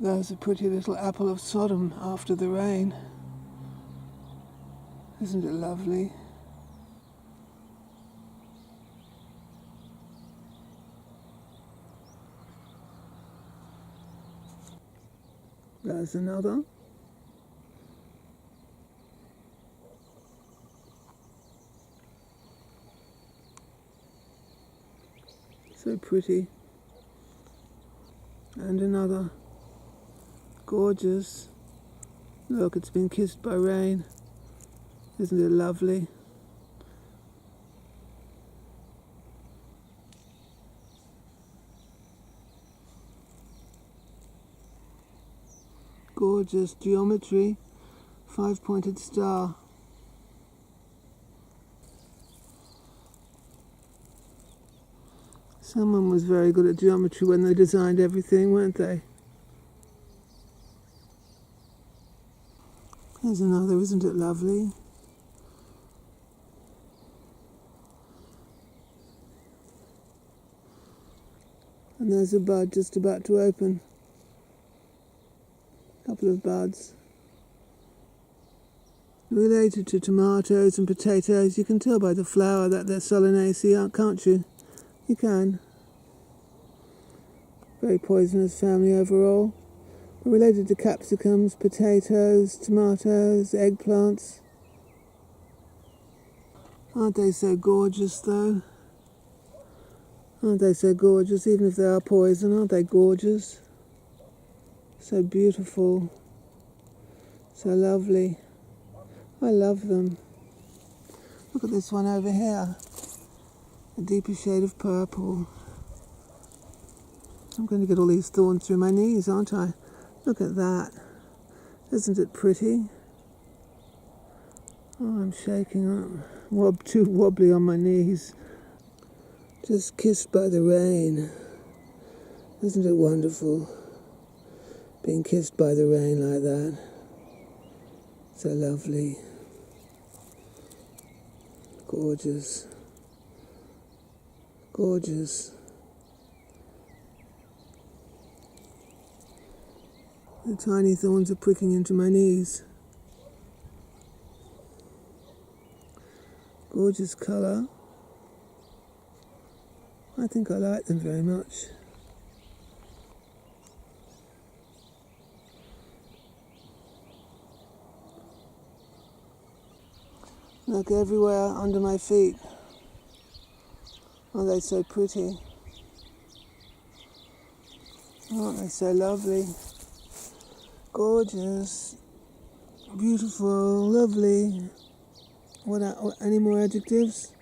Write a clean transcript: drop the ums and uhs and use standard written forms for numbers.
There's a pretty little apple of Sodom after the rain. Isn't it lovely? There's another. So pretty. And another. Gorgeous. Look, it's been kissed by rain. Isn't it lovely? Gorgeous geometry. 5-pointed star. Someone was very good at geometry when they designed everything, weren't they? There's another, isn't it lovely? And there's a bud just about to open. A couple of buds. Related to tomatoes and potatoes. You can tell by the flower that they're Solanaceae, can't you? You can. Very poisonous family overall. But related to capsicums, potatoes, tomatoes, eggplants. Aren't they so gorgeous though? Aren't they so gorgeous, even if they are poison? Aren't they gorgeous? So beautiful. So lovely. I love them. Look at this one over here. A deeper shade of purple. I'm going to get all these thorns through my knees, aren't I? Look at that. Isn't it pretty? Oh, I'm shaking. I'm too wobbly on my knees. Just kissed by the rain. Isn't it wonderful? Being kissed by the rain like that. So lovely. Gorgeous. Gorgeous. The tiny thorns are pricking into my knees. Gorgeous colour. I think I like them very much. Look everywhere under my feet. Aren't they so pretty? Aren't they so lovely? Gorgeous, beautiful, lovely. What any more adjectives?